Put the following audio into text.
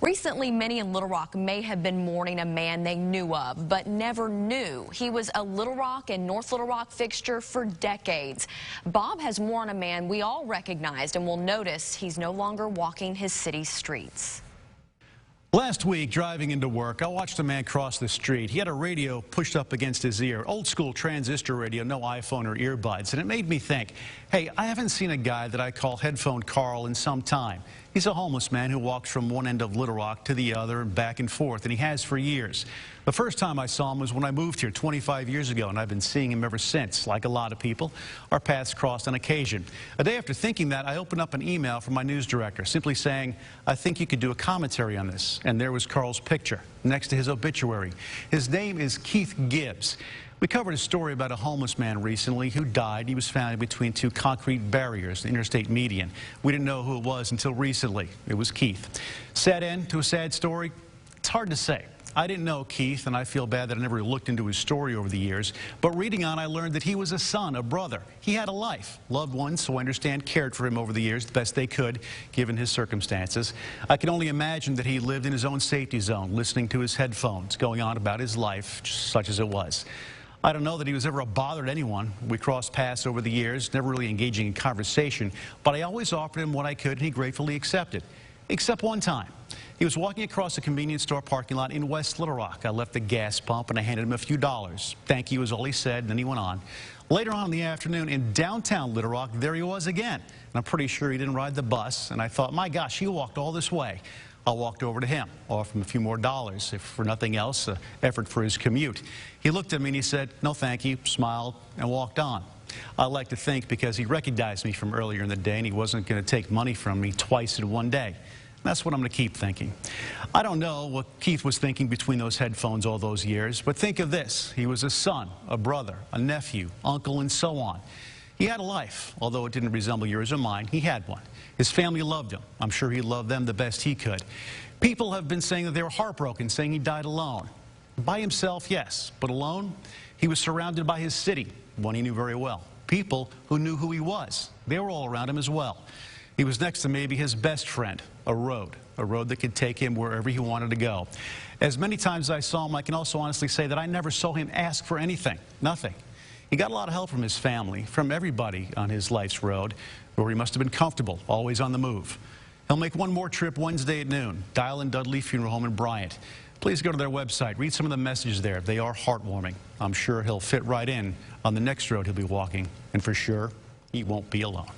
Recently, many in Little Rock may have been mourning a man they knew of, but never knew. He was a Little Rock and North Little Rock fixture for decades. Bob has more on a man we all recognized and will notice he's no longer walking his city's streets. Last week, driving into work, I watched a man cross the street. He had a radio pushed up against his ear, old school transistor radio, no iPhone or earbuds. And it made me think, hey, I haven't seen a guy that I call Headphone Carl in some time. He's a homeless man who walks from one end of Little Rock to the other and back and forth, and he has for years. The first time I saw him was when I moved here 25 years ago, and I've been seeing him ever since. Like a lot of people, our paths crossed on occasion. A day after thinking that, I opened up an email from my news director, simply saying, I think you could do a commentary on this. And there was Carl's picture next to his obituary. His name is Keith Gibbs. We covered a story about a homeless man recently who died. He was found between two concrete barriers, the interstate median. We didn't know who it was until recently. It was Keith. Sad end to a sad story? It's hard to say. I didn't know Keith, and I feel bad that I never looked into his story over the years. But reading on, I learned that he was a son, a brother. He had a life, loved ones, so I understand, cared for him over the years the best they could, given his circumstances. I can only imagine that he lived in his own safety zone, listening to his headphones, going on about his life, such as it was. I don't know that he was ever a bother to anyone. We crossed paths over the years, never really engaging in conversation, but I always offered him what I could, and he gratefully accepted. Except one time. He was walking across a convenience store parking lot in West Little Rock. I left the gas pump and I handed him a few dollars. Thank you was all he said, and then he went on. Later on in the afternoon in downtown Little Rock, there he was again. And I'm pretty sure he didn't ride the bus, and I thought, my gosh, he walked all this way. I walked over to him, offered him a few more dollars, if for nothing else, an effort for his commute. He looked at me and he said, no thank you, smiled, and walked on. I like to think because he recognized me from earlier in the day and he wasn't going to take money from me twice in one day. That's what I'm going to keep thinking. I don't know what Keith was thinking between those headphones all those years, but think of this. He was a son, a brother, a nephew, uncle, and so on. He had a life, although it didn't resemble yours or mine. He had one. His family loved him. I'm sure he loved them the best he could. People have been saying that they were heartbroken, saying he died alone. By himself, yes, but alone, he was surrounded by his city, one he knew very well. People who knew who he was. They were all around him as well. He was next to maybe his best friend, a road that could take him wherever he wanted to go. As many times as I saw him, I can also honestly say that I never saw him ask for anything, nothing. He got a lot of help from his family, from everybody on his life's road, where he must have been comfortable, always on the move. He'll make one more trip Wednesday at noon, Dial and Dudley Funeral Home in Bryant. Please go to their website, read some of the messages there. They are heartwarming. I'm sure he'll fit right in on the next road he'll be walking, and for sure, he won't be alone.